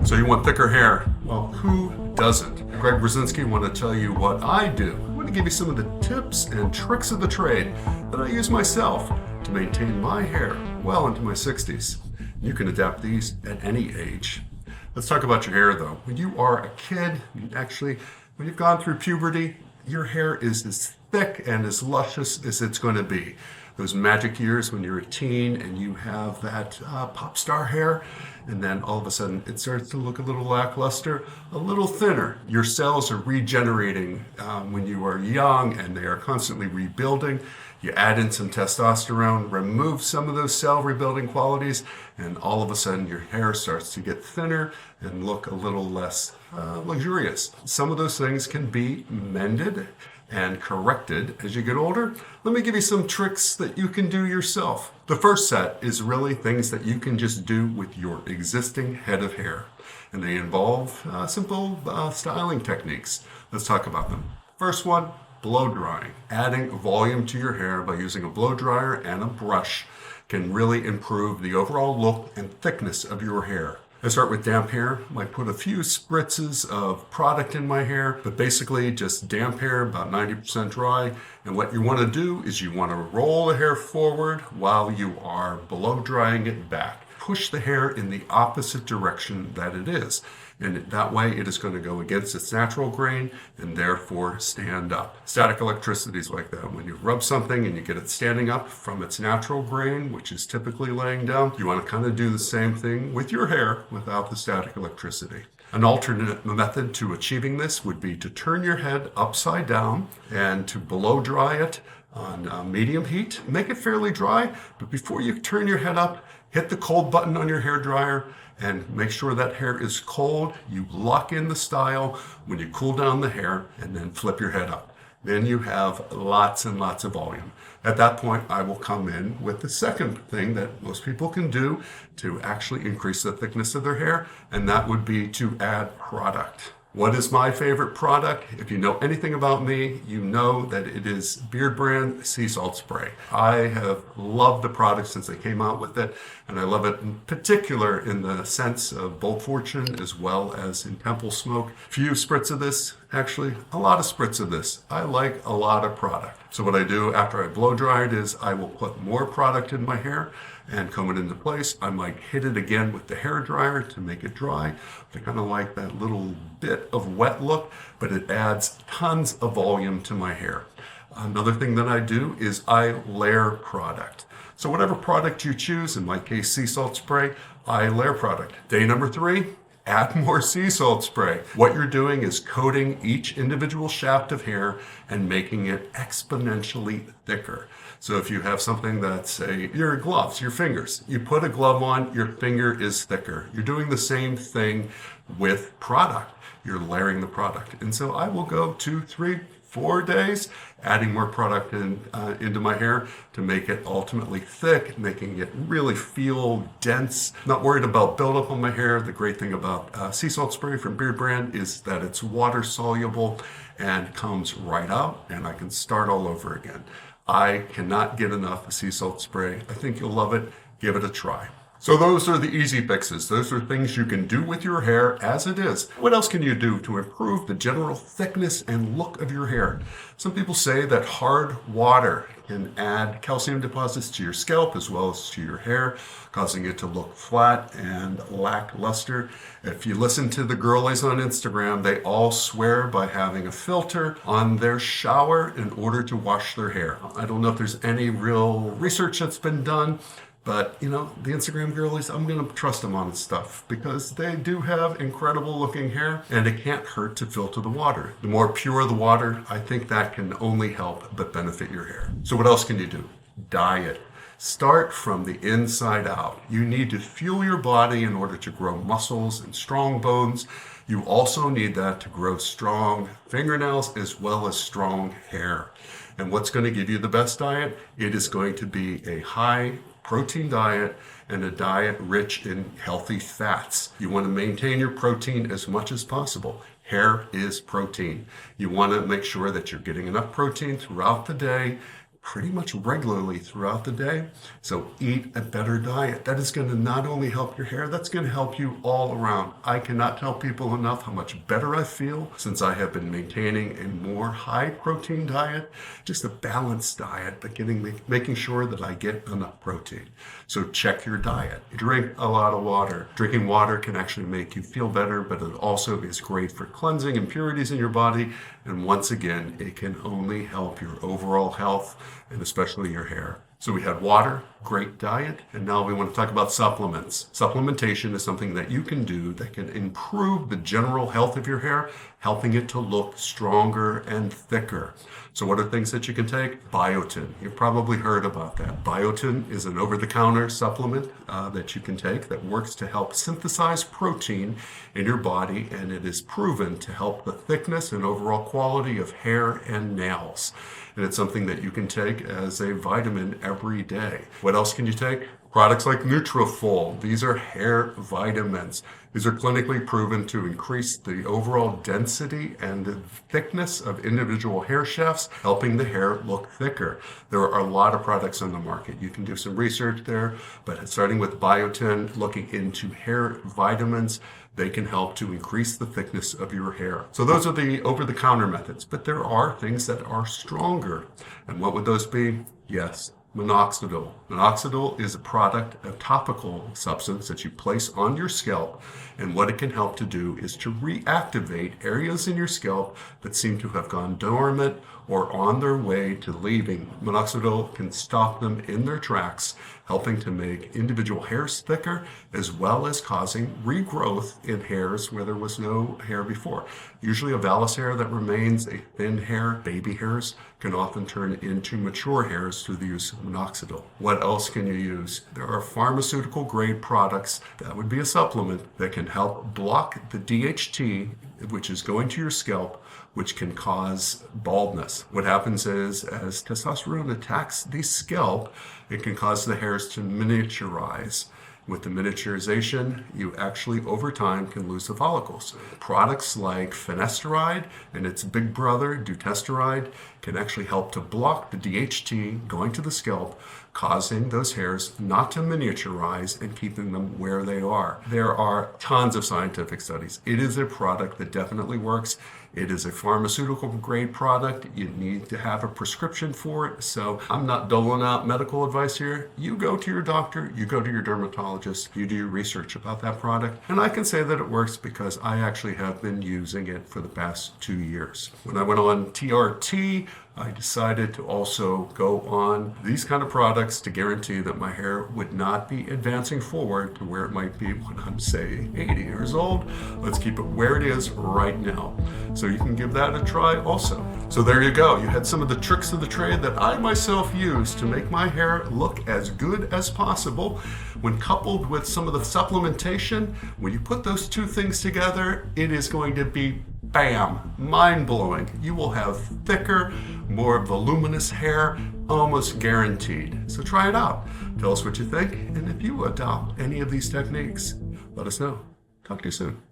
So you want thicker hair? Well, who doesn't? Greg Berzinsky want to tell you what I do. I want to give you some of the tips and tricks of the trade that I use myself to maintain my hair well into my 60s. You can adapt these at any age. Let's talk about your hair though. When you are a kid, when you've gone through puberty, your hair is as thick and as luscious as it's going to be. Those magic years when you're a teen and you have that pop star hair, and then all of a sudden it starts to look a little lackluster, a little thinner. Your cells are regenerating when you are young and they are constantly rebuilding. You add in some testosterone, remove some of those cell rebuilding qualities, and all of a sudden your hair starts to get thinner and look a little less luxurious. Some of those things can be mended and corrected as you get older. Let me give you some tricks that you can do yourself. The first set is really things that you can just do with your existing head of hair, and they involve simple styling techniques. Let's talk about them. First one, blow drying. Adding volume to your hair by using a blow dryer and a brush can really improve the overall look and thickness of your hair. I start with damp hair. I put a few spritzes of product in my hair, but basically just damp hair, about 90% dry. And what you want to do is you want to roll the hair forward while you are blow drying it back. Push the hair in the opposite direction that it is. And that way it is going to go against its natural grain and therefore stand up. Static electricity is like that. When you rub something and you get it standing up from its natural grain, which is typically laying down, you want to kind of do the same thing with your hair without the static electricity. An alternate method to achieving this would be to turn your head upside down and to blow dry it on medium heat. Make it fairly dry, but before you turn your head up, hit the cold button on your hair dryer and make sure that hair is cold. You lock in the style when you cool down the hair and then flip your head up. Then you have lots and lots of volume. At that point, I will come in with the second thing that most people can do to actually increase the thickness of their hair, and that would be to add product. What is my favorite product? If you know anything about me, you know that it is Beardbrand Sea Salt Spray. I have loved the product since they came out with it, and I love it in particular in the sense of Bold Fortune as well as in Temple Smoke. Few spritz of this, actually a lot of spritz of this. I like a lot of product. So what I do after I blow dry it is I will put more product in my hair and comb it into place. I might hit it again with the hair dryer to make it dry. I kind of like that little bit of wet look, but it adds tons of volume to my hair. Another thing that I do is I layer product. So whatever product you choose, in my case sea salt spray, I layer product. Day number 3, add more sea salt spray. What you're doing is coating each individual shaft of hair and making it exponentially thicker. So if you have something that's, say, your gloves, your fingers, you put a glove on, your finger is thicker. You're doing the same thing with product. You're layering the product. And so I will go 2, 3, 4 days adding more product into my hair to make it ultimately thick, making it really feel dense. Not worried about buildup on my hair. The great thing about sea salt spray from Beardbrand is that it's water soluble and comes right out, and I can start all over again. I cannot get enough of sea salt spray. I think you'll love it. Give it a try. So those are the easy fixes. Those are things you can do with your hair as it is. What else can you do to improve the general thickness and look of your hair? Some people say that hard water can add calcium deposits to your scalp as well as to your hair, causing it to look flat and lackluster. If you listen to the girlies on Instagram, they all swear by having a filter on their shower in order to wash their hair. I don't know if there's any real research that's been done, but, you know, the Instagram girlies, I'm going to trust them on this stuff because they do have incredible looking hair and it can't hurt to filter the water. The more pure the water, I think that can only help but benefit your hair. So what else can you do? Diet. Start from the inside out. You need to fuel your body in order to grow muscles and strong bones. You also need that to grow strong fingernails as well as strong hair. And what's going to give you the best diet? It is going to be a high protein diet and a diet rich in healthy fats. You want to maintain your protein as much as possible. Hair is protein. You want to make sure that you're getting enough protein throughout the day pretty much regularly throughout the day. So eat a better diet. That is going to not only help your hair, that's going to help you all around. I cannot tell people enough how much better I feel since I have been maintaining a more high protein diet, just a balanced diet, but making sure that I get enough protein. So check your diet. Drink a lot of water. Drinking water can actually make you feel better, but it also is great for cleansing impurities in your body. And once again, it can only help your overall health and especially your hair. So we had water, great diet, and now we want to talk about supplements. Supplementation is something that you can do that can improve the general health of your hair, helping it to look stronger and thicker. So what are things that you can take? Biotin. You've probably heard about that. Biotin is an over-the-counter supplement that you can take that works to help synthesize protein in your body, and it is proven to help the thickness and overall quality of hair and nails. And it's something that you can take as a vitamin every day. What else can you take? Products like Nutrafol. These are hair vitamins. These are clinically proven to increase the overall density and the thickness of individual hair shafts, helping the hair look thicker. There are a lot of products on the market. You can do some research there, but starting with biotin, looking into hair vitamins, they can help to increase the thickness of your hair. So those are the over-the-counter methods, but there are things that are stronger. And what would those be? Yes, minoxidil. Minoxidil is a product, a topical substance that you place on your scalp, and what it can help to do is to reactivate areas in your scalp that seem to have gone dormant or on their way to leaving. Minoxidil can stop them in their tracks, helping to make individual hairs thicker, as well as causing regrowth in hairs where there was no hair before. Usually a vellus hair that remains a thin hair, baby hairs, can often turn into mature hairs through the use of minoxidil. What else can you use? There are pharmaceutical grade products, that would be a supplement, that can help block the DHT, which is going to your scalp, which can cause baldness. What happens is, as testosterone attacks the scalp, it can cause the hairs to miniaturize. With the miniaturization, you actually, over time, can lose the follicles. Products like finasteride and its big brother, dutasteride, can actually help to block the DHT going to the scalp, causing those hairs not to miniaturize and keeping them where they are. There are tons of scientific studies. It is a product that definitely works. It is a pharmaceutical grade product. You need to have a prescription for it. So I'm not doling out medical advice here. You go to your doctor, you go to your dermatologist, you do your research about that product. And I can say that it works because I actually have been using it for the past 2 years. When I went on TRT, I decided to also go on these kind of products to guarantee that my hair would not be advancing forward to where it might be when I'm, say, 80 years old. Let's keep it where it is right now. So you can give that a try also. So there you go. You had some of the tricks of the trade that I myself use to make my hair look as good as possible. When coupled with some of the supplementation, when you put those two things together, it is going to be bam, mind-blowing. You will have thicker, more voluminous hair, almost guaranteed. So try it out. Tell us what you think, and if you adopt any of these techniques, let us know. Talk to you soon.